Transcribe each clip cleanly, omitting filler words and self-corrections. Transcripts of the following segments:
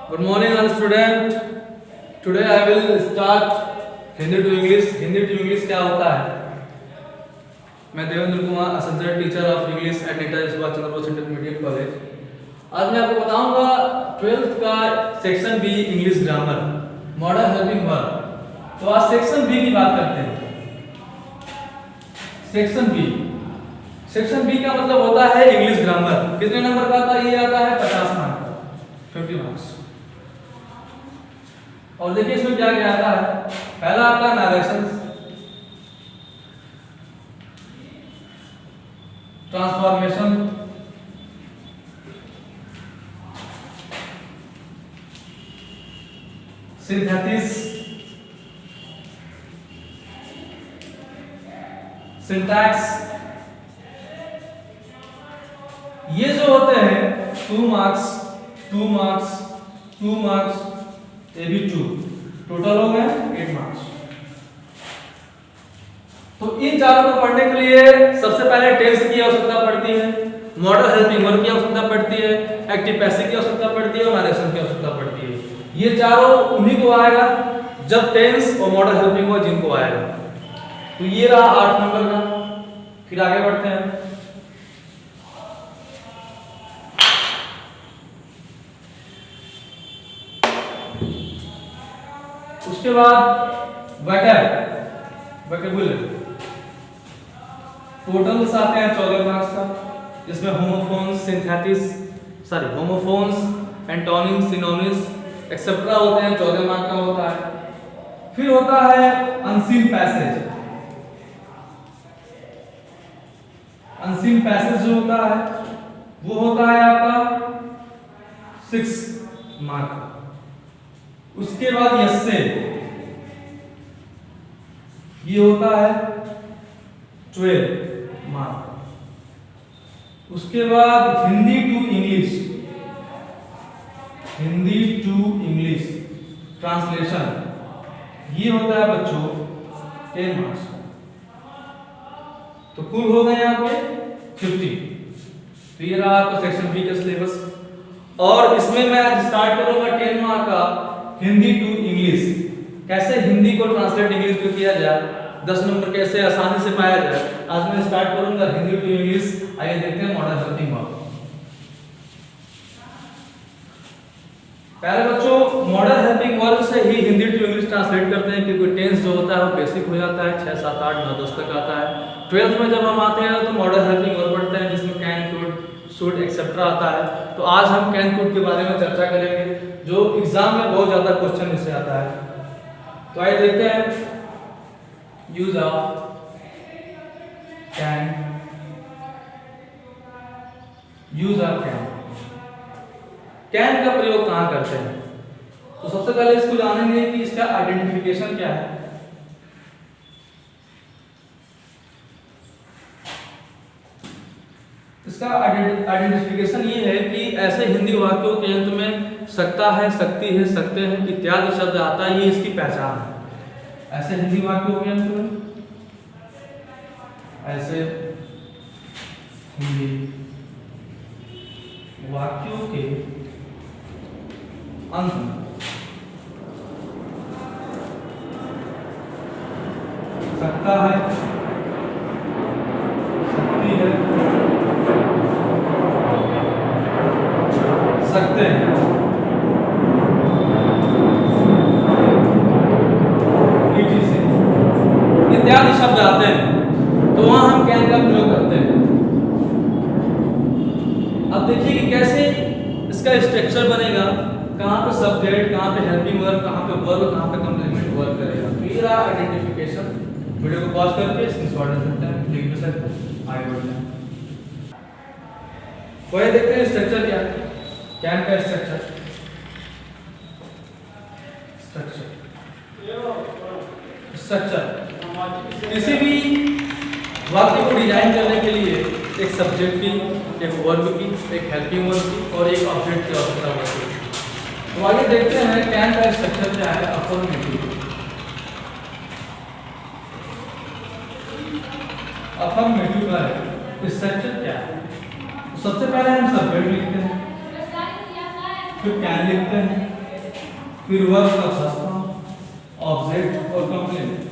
Good morning, all student. Today I will start Hindi to English. Hindi to English क्या होता है? मैं Devendra Kumar, assistant teacher of English at Netaji Subhash Chandra Bose intermediate college. आज मैं आपको बताऊंगा 12th का section B English grammar modal helping verb. तो आज सेक्शन बी की बात करते हैं. सेक्शन बी का मतलब होता है इंग्लिश ग्रामर. कितने नंबर का आता है? ये आता है 50 मार्क का, 50 मार्क्स. और देखिए इसमें क्या क्या आता है. पहला आता है नरेशन, ट्रांसफॉर्मेशन, सिंथेसिस, सिंटैक्स. ये जो होते हैं 2 मार्क्स, 2 मार्क्स, 2 मार्क्स, ये भी 2, टोटल हो गए 8 मार्क्स. तो इन चारों को पढ़ने के लिए सबसे पहले टेंस की आवश्यकता पड़ती है, मॉडल हेल्पिंग वर्ब की आवश्यकता पड़ती है, एक्टिव पैसिव की आवश्यकता पड़ती है और नरेशन की आवश्यकता पड़ती है. ये चारों उन्हीं को आएगा जब टेंस और मॉडल हेल्पिंग वर्ब जिनको आएगा. तो ये रहा 8 नंबर का. फिर आगे बढ़ते हैं. उसके बाद वोकैबुलरी टोटल्स आते हैं 14 मार्क्स का, जिसमें homophones, homophones, antonyms, synonyms etcetera होते हैं, 14 मार्क का होता है. फिर होता है अनसीन पैसेज. अनसीन पैसेज जो होता है वो होता है आपका 6 मार्क का. उसके बाद यस्से ये होता है 12 मार्क. उसके बाद हिंदी टू इंग्लिश ट्रांसलेशन ये होता है बच्चों 10 मार्क्स. तो कुल हो गए यहाँ पे 50. तो ये रहा आपका सेक्शन बी का सिलेबस. और इसमें मैं आज स्टार्ट करूंगा 10 मार्क का हिंदी टू इंग्लिश. कैसे हिंदी को ट्रांसलेट इंग्लिश में किया जाए, 10 नंबर कैसे आसानी से पाया जाए, आज मैं स्टार्ट करूंगा हिंदी टू इंग्लिश. आइए देखते हैं मॉडल हेल्पिंग वर्ब. पहले बच्चों मॉडल हेल्पिंग वर्ब से ही हिंदी टू इंग्लिश ट्रांसलेट करते हैं, क्योंकि टेंस जो होता है वो बेसिक हो जाता है, 6, 7, 8, 9, 10 तक आता है. 12th में जब हम आते हैं तो मॉडल हेल्पिंग वर्ब पढ़ते हैं, जिसमें कैन, कुड, शुड एक्सेट्रा आता है. तो आज हम कैन, कुड के बारे में चर्चा करेंगे, जो एग्जाम में बहुत ज्यादा क्वेश्चन इससे आता है. तो आइए देखते हैं यूज ऑफ कैन. कैन का प्रयोग कहां करते हैं? तो सबसे पहले इसको जानेंगे कि इसका आइडेंटिफिकेशन क्या है. इसका आइडेंटिफिकेशन ये है कि ऐसे हिंदी वाक्यों के अंत में सकता है, सकती है, सकते हैं इत्यादि शब्द आता है, ये इसकी पहचान है. ऐसे हिंदी वाक्यों के अंत में, ऐसे हिंदी वाक्यों के अंत में सकता है, सकती है, सकते हैं इत्यादि शब्द आते हैं, तो वहां हम कैन का प्रयोग करते हैं. अब देखिए कि कैसे इसका स्ट्रक्चर बनेगा, कहां पे सब्जेक्ट, कहां पे हेल्पिंग वर्ब, कहां पे वर्ब, कहां पे कंप्लीमेंट वर्ब करेगा. तो ये रहा आइडेंटिफिकेशन. वीडियो को पॉज करके स्क्रीनशॉट ले सकते हैं, लिख भी सकते हैं. आगे बढ़ते हैं. कोई देखते हैं स्ट्रक्चर क्या है कैन का. स्ट्रक्चर किसी भी वाक्य को डिजाइन करने के लिए एक सब्जेक्ट की, एक वर्ब की, एक हेल्पिंग वर्ब की और एक ऑब्जेक्ट की आवश्यकता होती है. तो आगे देखते हैं कैन का स्ट्रक्चर क्या है. अफर्मेटिव का स्ट्रक्चर क्या है. तो सबसे पहले हम सब्जेक्ट लिखते हैं, फिर कैन लिखते हैं, फिर वर्ब का फर्स्ट फॉर्म, ऑब्जेक्ट और कंप्लीमेंट।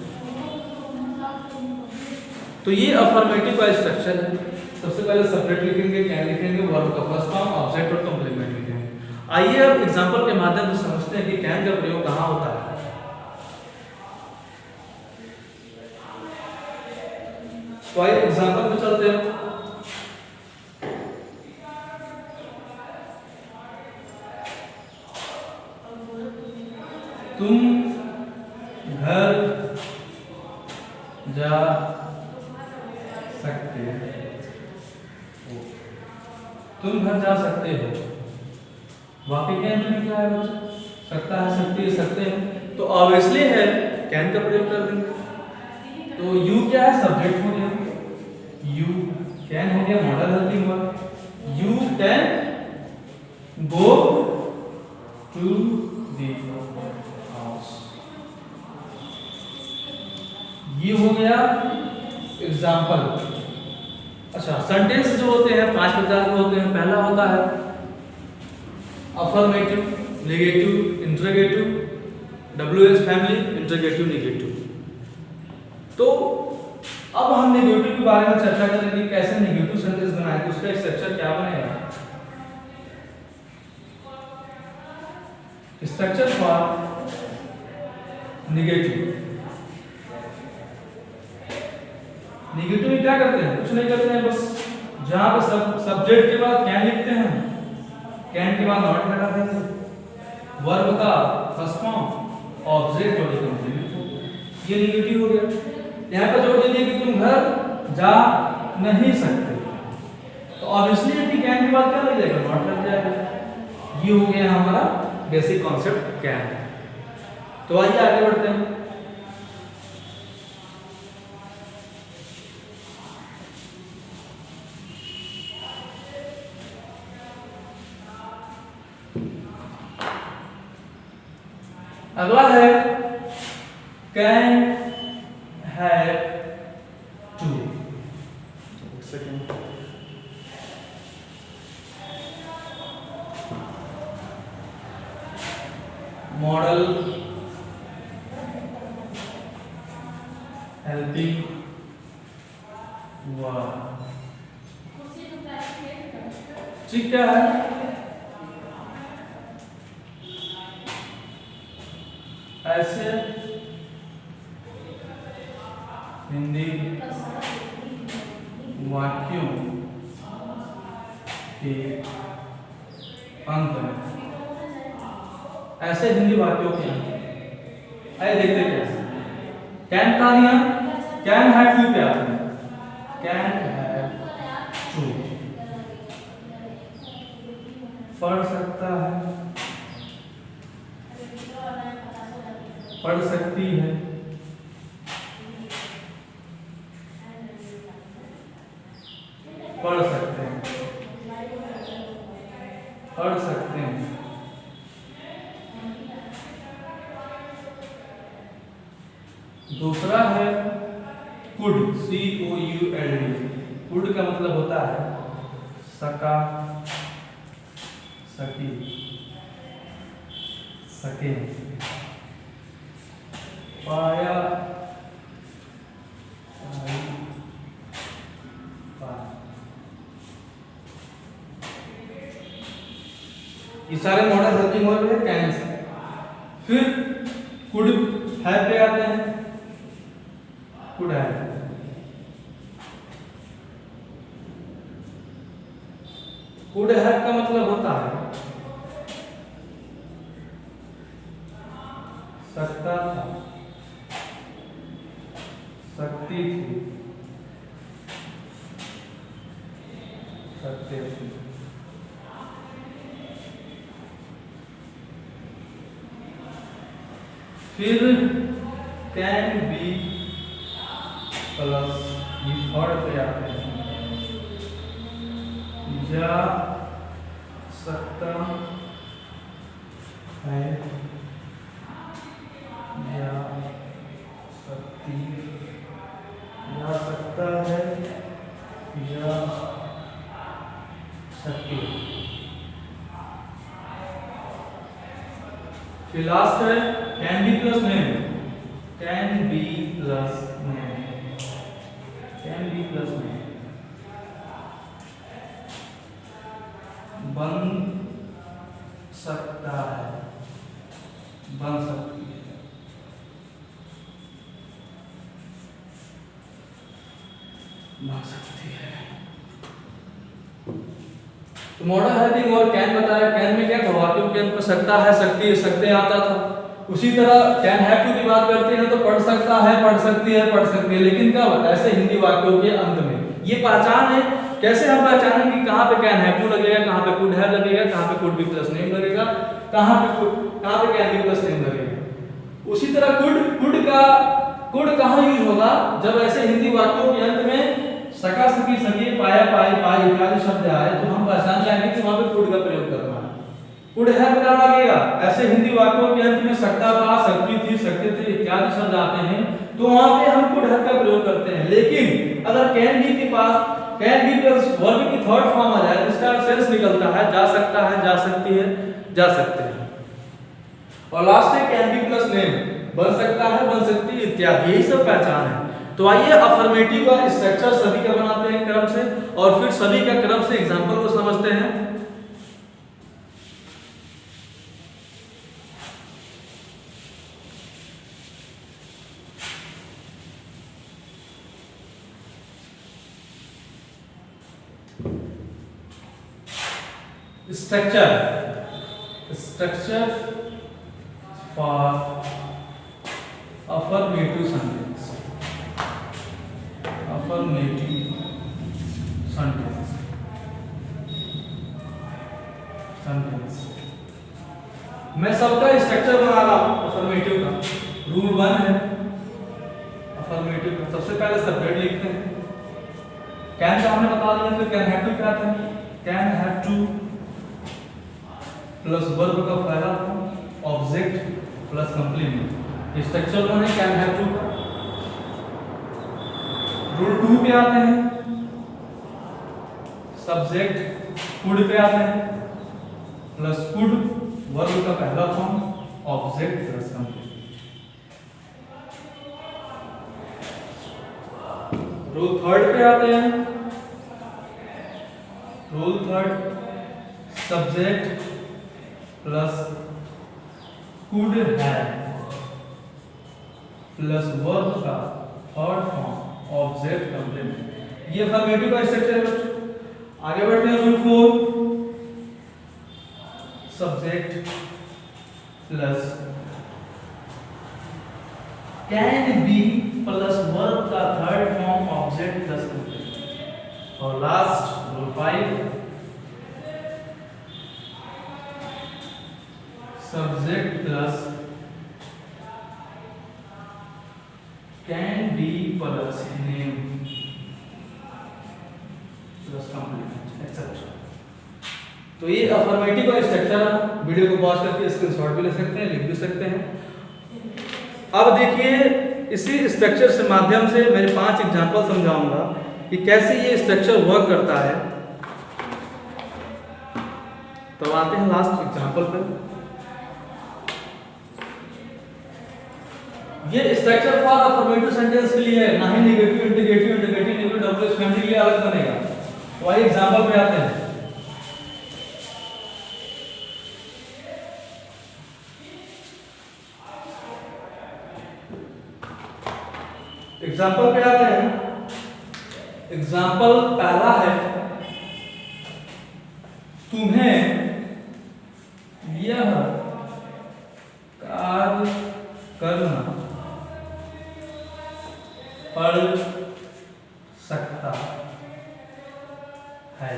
तो ये अफर्मेटिव का स्ट्रक्चर है। सबसे पहले सब्जेक्ट लिखेंगे, कैन लिखेंगे, वर्ब का फर्स्ट फॉर्म, ऑब्जेक्ट और कंप्लीमेंट लिखेंगे। आइए अब एग्जांपल के माध्यम से समझते हैं कि कैन का प्रयोग कहाँ होता है। तो आइए एग्जांपल पे चलते हैं। तुम घर जा सकते हो। तुम घर जा सकते हो। वाकई कैन में क्या है बच्चा? सकता है, सकती है, सकते हैं। तो ऑब्वियसली है कैन का प्रयोग कर देंगे। तो यू क्या है? सब्जेक्ट हो गया। यू कैन हो गया modal helping verb. You can go to the house. ये हो गया एग्जाम्पल। अच्छा, सेंटेंस जो होते हैं 5 प्रकार के होते हैं। पहला होता है affirmative, negative, interrogative, WH family, interrogative, negative. तो अब हम नेगेटिव के बारे में चर्चा करेंगे, कैसे नेगेटिव सेंटेंस बनाए, तो उसका स्ट्रक्चर क्या बनेगा। Structure for negative. नेगेटिव में क्या करते हैं? कुछ नहीं करते हैं, बस जहां पे सब्जेक्ट के बाद कैन लिखते हैं, कैन के बाद नॉट लगा देंगे, वर्ब का फर्स्ट फॉर्म, ऑब्जेक्ट और कंप्लीमेंट। ये नेगेटिव हो गया। यहाँ पर जोड़ दीजिए कि तुम घर जा नहीं सकते। तो ऑब्वियसली है कि कैन के बाद क्या लग जाएगा? नॉट लग जाएगा। ये हो गया हमारा बेसिक कॉन्सेप्ट कैन। तो आइए आगे बढ़ते हैं। अगला है कैन हैव टू। एक सेकेंड। Model helping verb. ठीक क्या है? ऐसे हिंदी वाक्यों के अंत में, ऐसे हिंदी वाक्यों के अंत में आइए देखते कैसे। कैन का दिया, कैन हैव टू पे आते हैं। कैन हैव टू, पढ़ सकता है, पढ़ सकती है, पढ़ सकते हैं, पढ़ सकते हैं। दूसरा है कुड, COULD। कुड का मतलब होता है सका, सकी, सके, पाया, ये सारे मॉडल हेल्पिंग वर्ब है कैन से। फिर कुड हैव पे आते हैं। कुड हैव, कुड हैव का मतलब होता है सकता था, सकती थी, सकते थे। फिर कैन बी प्लस ये थर्ड पे आते हैं, जा सकता है, जा सकती, जा सकता है, जा सकती। फिर लास्ट है can be plus name, can be plus name, can be plus name, बन सकता है, बन सकती है, बन सकती है। तो मॉडल हेल्पिंग और कैन बताया, कैन में क्या था, वाक्यों के अंत में सकता है, सकती है, सकते आता था। उसी तरह कैन हैव टू की बात करते हैं तो पढ़ सकता है, पढ़ सकती है, पढ़ सकती है, लेकिन कब, ऐसे हिंदी वाक्यों के अंत में। ये पहचान है, कैसे हम पहचानेंगे कि कहाँ पे कैन हैव टू लगेगा, कहाँ पे कुड हैव लगेगा, कहाँ पे कुड बी प्लस नेम लगेगा, कहाँ पे कैन बी प्लस नेम लगेगा। उसी तरह कुड कहाँ यूज होगा, जब ऐसे हिंदी वाक्यों के अंत में सका, सकी, सके, पाया, पाई, पाई इत्यादि शब्द आए तो हम पहचान जाएंगे कि वहां पे कुड का प्रयोग करना है। कुड हैव क्या लगेगा, ऐसे हिंदी वाक्यों के अंत में सकता था, सकती थी, सकते थे इत्यादि शब्द आते हैं तो वहां पे हम कुड हैव का प्रयोग करते हैं। लेकिन अगर कैन बी के पास कैन बी प्लस वर्ब की थर्ड फॉर्म आ जाए तो इसका सेंस निकलता है जा सकता है, जा सकती है, जा सकते हैं। और लास्ट है कैन बी प्लस नेम, बन सकता है, बन सकती है इत्यादि, यही सब पहचान है। तो आइए अफर्मेटिव का स्ट्रक्चर सभी का बनाते हैं क्रम से, और फिर सभी का क्रम से एग्जांपल को समझते हैं। Structure for affirmative sentence, affirmative sentence, मैं सबका स्ट्रक्चर बना रहा हूं अफर्मेटिव का। रूल 1 है अफर्मेटिव का, सबसे पहले सब्जेक्ट लिखते हैं। कैन का हमने बता दिया, फिर कैन हैव टू क्या था, can have two plus verb का पहला form object plus complement, structure 1 है कैन हैव टू का। रूल 2 पे आते हैं, सब्जेक्ट कुड पे आते हैं, प्लस कुड वर्ब का पहला form object plus complement. Rule 3 पे आते हैं, rule 3 subject plus could have plus verb का थर्ड फॉर्म ऑब्जेक्ट कंप्लीमेंट। ये अफर्मेटिव का स्ट्रक्चर है बच्चों। आगे बढ़ते हैं rule 4 subject plus can be plus verb का third form object plus complement. और last rule 5 subject plus can be plus name plus complement etcetera. तो ये अफर्मेटिव का स्ट्रक्चर है। वीडियो को पॉज करके स्क्रीनशॉट भी ले सकते हैं, लिख भी सकते हैं। अब देखिए इसी स्ट्रक्चर से माध्यम से मैं 5 एग्जांपल समझाऊंगा कि कैसे ये स्ट्रक्चर वर्क करता है। तो आते हैं लास्ट एग्जांपल पर। ये स्ट्रक्चर फॉर अफर्मेटिव सेंटेंस के लिए है, ना ही नेगेटिव इंटीग्रेटिव डबल फैमिली के लिए अलग बनेगा। तो आइए एग्जांपल पे आते हैं। एग्जांपल पे आते हैं। एग्जांपल पहला है, तुम्हें यह कार्य करना पड़ सकता है।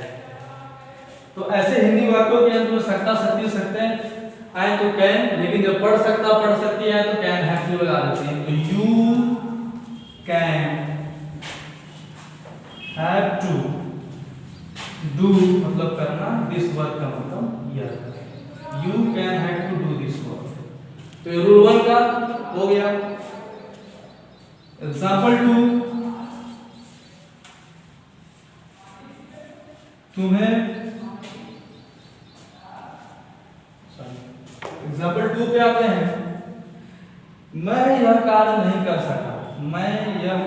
तो ऐसे हिंदी वाक्यों के अंत में सकता, सकती, सकते आए तो कैन, लेकिन जब पढ़ सकता, पढ़ सकती है तो कैन हैव टू लगा देते हैं। तो you can have to do मतलब करना, दिस वर्क का मतलब यह, you can have to do this work. तो ये रूल 1 का हो गया। एग्जाम्पल 2 तुम्हें एग्जाम्पल 2 पे आते हैं। मैं यह कार्य नहीं कर सका, मैं यह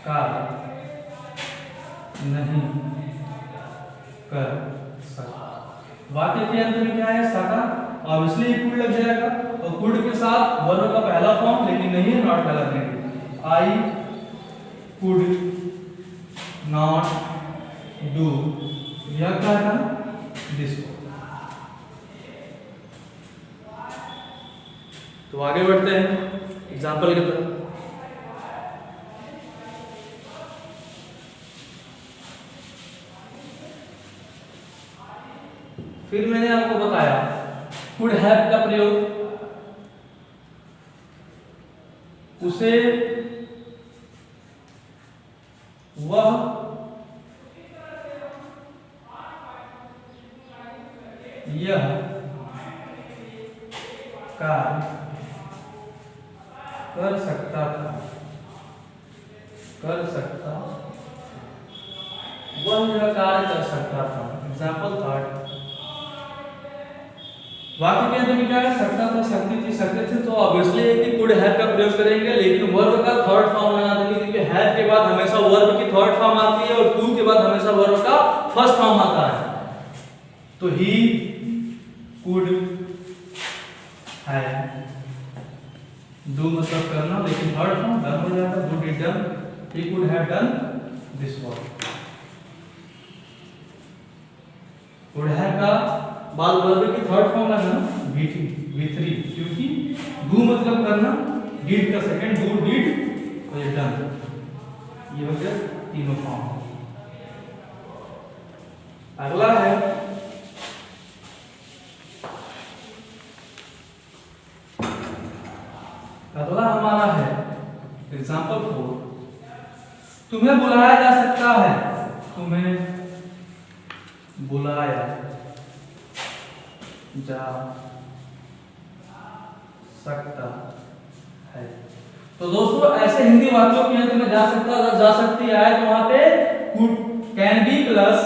कार्य नहीं कर सका। वाक्य के अंत में क्या है, सका, ऑब्वियसली कुड लग जाएगा, और कुड के साथ वर्ब का पहला फॉर्म, लेकिन नहीं है, नॉट का लगेंगे। आई कुड नॉट डू, यह क्या था, दिस। तो आगे बढ़ते हैं एग्जाम्पल की तरफ। फिर मैंने आपको बताया कुड हैव का प्रयोग, उसे वह यह कार्य कर सकता था, कर सकता, वह यह कार्य कर सकता था। एग्जाम्पल थर्ड, वाक्य के अंत में क्या है, सकता था, सकती थी, सकते थे, तो ऑब्वियसली है कि कुड हैव का प्रयोग करेंगे, लेकिन वर्ब का थर्ड फॉर्म लगा देंगे, क्योंकि हैव के बाद हमेशा वर्ब की थर्ड फॉर्म आती है और टू के बाद हमेशा वर्ब का फर्स्ट फॉर्म आता है। तो ही कुड हैव, डू मतलब करना, लेकिन थर्ड फॉर्म डन हो जाता है, do did done, he could have done this work. Could have का बाद वर्ब की थर्ड फॉर्म लगना V3, क्योंकि डू मतलब करना, डिड का सेकंड, डू डिड, और ये डन, ये हो गया तीनों फॉर्म। अगला है अगला हमारा है एग्जाम्पल 4, तुम्हें बुलाया जा सकता है, तुम्हें बुलाया जा सकता है। तो दोस्तों ऐसे हिंदी वाक्यों के अंत में जा सकता, अगर जा सकती आए तो वहां पे could, can be plus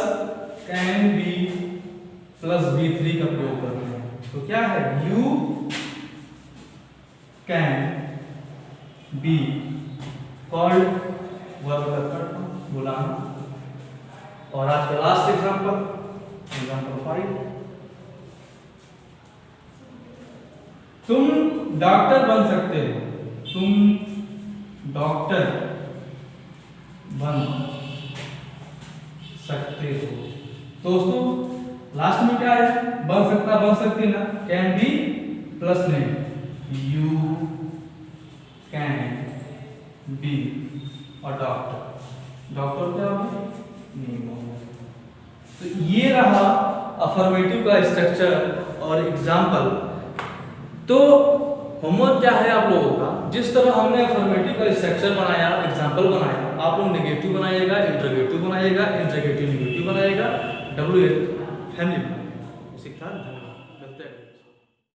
V3 का प्रयोग करते हैं। तो क्या है, you can be called, verb का थर्ड फॉर्म, बुलाना। और आज का लास्ट एग्जांपल 5, तुम डॉक्टर बन सकते हो, तुम डॉक्टर बन सकते हो। दोस्तों लास्ट में क्या है, बन सकता, बन सकती ना, can be plus name, you can be, और डॉक्टर क्या होगा, नेम होगा। तो ये रहा अफर्मेटिव का स्ट्रक्चर और एग्जाम्पल। तो होमवर्क क्या है आप लोगों का, जिस तरह हमने अफर्मेटिव का स्ट्रक्चर बनाया, एग्जाम्पल बनाया, आप लोग नेगेटिव बनाइएगा, इंटरोगेटिव बनाइएगा, इंटरोगेटिव नेगेटिव बनाइएगा, WH फैमिली